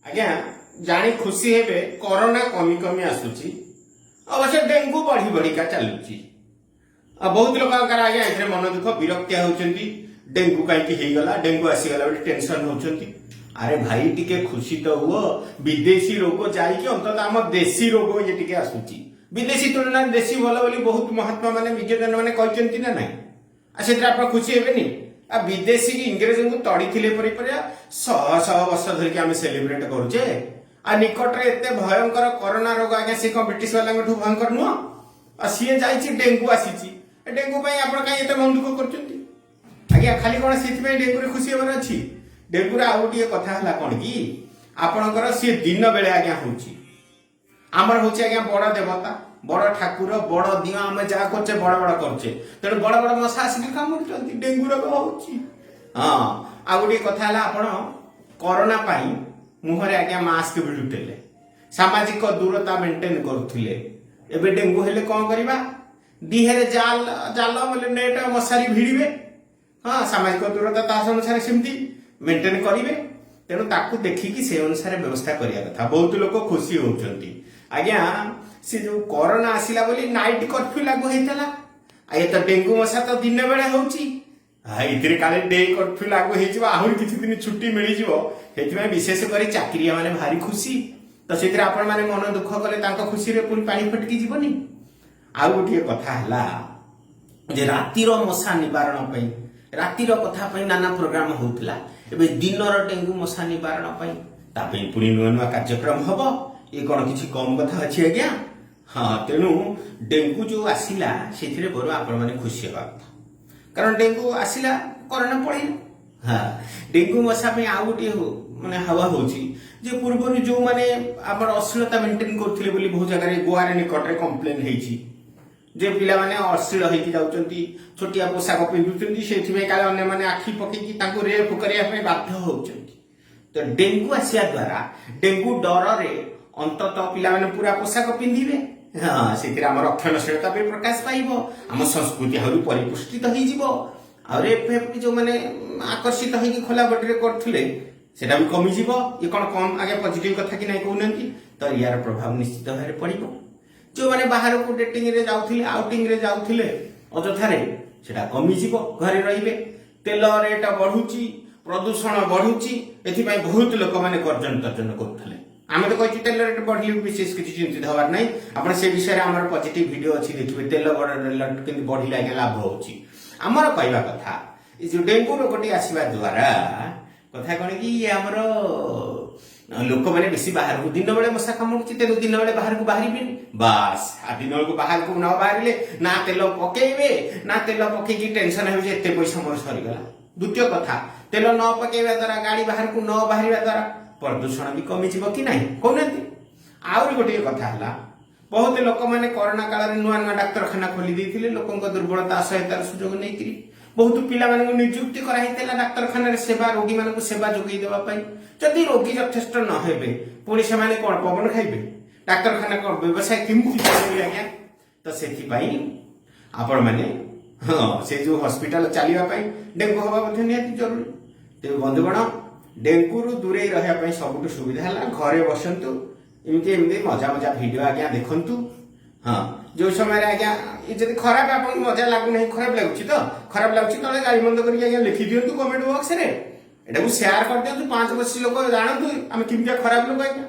आज्ञा जानी खुशी हेबे कोरोना कमी कमी आसुची अवश्य डेंगू बढ़ी बढ़िका चलुची बहुत लोक आज्ञा ए मन दुख विरक्तिया होती डेंगू कहीं गला डेंगू आसीगला टेंशन होती। अरे भाई टिके खुशी तो हुआ विदेशी रोग जाइए अंततः आम देशी रोग ये टिके आसूची विदेशी तुलना देशी भल बोली बहुत महात्मा माने विज्ञजन माने कहते ना ना से आप खुशी हेबेनी आ विदेशी इंग्रेज को तड़ी परी शह शह वर्ष धरिक आम सेलिब्रेट करुचे आ निकट एते भयंकर कोरोना रोग आज्ञा सी कौन ब्रिटिश वाला भयंकर नुह आ सी जाइए डेंगू आसी डेंगू आप कहीं मन दुख कर आज्ञा खाली कौन से डेंगू खुशी हबार अच्छी डेंगू आउ गोटे कथा है कौन कि आपणकर सी दिन बेले आज्ञा होची आमर हूँ आज्ञा बड़ देवता बड़ ठाकुर बड़ दिह आम जहाँ करचे बड़ बड़ करचे तेणु बड़ बड़ मशा आसिक कामुड़ी डेंगू रोग होची। हाँ आ गोटे कथा है आपण कोरोना पाई मुहरे आज्ञा मास्क भिड़ुले सामाजिक दूरता मेंटेन करुले एबे डेंगू हेले कौन करवा दिहरे जाल जाल मतलब नेट मशारी भिड़े। हाँ सामाजिक दूरता अनुसार सेमती मेंटेन करेंगे तेणु ताकू देखिकी से अनुसार व्यवस्था करिया कथा बहुत लोग खुशी होउछंती। आज्ञा से जो कोरोना आसिला बोली नाइट कर्फ्यू लागू होता ये तो डेंगू मशा तो दिन बेले होची इतने काले डे कर्फ्यू लागू हो आहरी किसी दिन छुट्टी मिल जाए विशेष कर चाकरिया माने भारी खुशी तो से आपण मैंने मन दुख कले खुशी रे पुणी पानी फटकी जीवनी। आउ गोटे कथा है रातिर मशा निवारण रातिर कथा नाना प्रोग्राम होता एबे दिनर डेंगू मशा निवारण पुणी नुआ नुआ कार्यक्रम हम ये कौन किसी कम कथा अच्छी आज्ञा। हाँ तेणु डेंगू जो आसला से बर आपण मैंने खुशी हवा कथा कारण डेंगू आसला कोरोना पड़ेगा। हाँ डेंगू मशा आउ गोटे माने हवा होची पूर्व जो मैंने आम अश्लीलता मेंटेन करते बहुत जगह गोवार निकट कम्प्लेन होती जे पिला माने अश्लील होती जाउचंती छोटिया पोशाक पिंधुचंती से काले अन्य आखि पकईकी रेप करने बाध्य होउचंती। तो डेंगू आसिया द्वारा डेंगू डर रे अंततः पिला माने पूरा पोशाक पिंधिबे। हाँ से रक्षणशीलता भी प्रकाश पाइब आम संस्कृति आहरी परिपुष्टित हो जो मैंने आकर्षित होगी खोला बडी करते सेटा भी कमिज ये कौन कम आगे पॉजिटिव कथा कि नहीं कहते तो यार प्रभाव निश्चित भाव पड़ो जो मैंने बाहर को डेटिंग रे जाउथिले आउटिंग रे जाउथिले अଯଥାରେ सेटा कमिज घरे रहिबे तेल रेट बढ़ुची प्रदूषण बढ़ुची एथि बहुत लोक मैंने कर्जन तर्जन करते आम तो कही तेल रेट बढ़ले विशेष किसी चिंतित हबार नहीं आप से विषय आम पॉजिटिव वीडियो अच्छी देखिए तेल रेट के बढ़ले आगे लाभ होची आमर कहवा कथा जो डेंगू रोगटी आसवा द्वारा कथा कौन कि ये आमर लोक मैंने बेसी बाहर को दिन बेले मशा कामुड़ी तेणु दिन बेले बाहर को बाहर बास आ दिन बेलू बाहर को न बाहर ना तेल पकेबे ना तेल पकईकी टेंशन है एत पैसा मोर सरीगला। द्वितीय कथा तेल न पकेवा द्वारा गाड़ी बाहर को न बाहर द्वारा प्रदूषण भी कमिज कि ना कहते। आउरी गोटे कथा है बहुत लोक मैंने कोरोना काल में नुआ नुआ डाक्तखाना खोली देते लोक दुर्बलता असहायतार सुजोग नहीं बहुत पिला निजुक्ति कराइला डाक्तखाना सेवा रोगी मान सेवा जोगई देवाई जदि रोगी यथेष्ट न हेबे पुणी से कौन पवन खाइबे डाक्तखाना कौन व्यवसाय केमती चलेबे आज्ञा तो से आपण मैंने हाँ से जो हॉस्पिटल चलने डेंगू हवा निहाती जरूरी तेज बंधुगण डेंगू रु दूरे रहा सब सुविधा है घरे बसतु एमती एमती मजा मजा भिड आज्ञा देखु। हाँ जो समय आज्ञा जब खराब आप मजा लगुना खराब लगुच तो खराब लगुच तो गाड़ी बंद करके लिखि दिंतु कमेंट बॉक्स रे एटा को शेयर कर दिंतु 5 वर्ष लोक जानतु आम किमिया खराब लोक आज्ञा।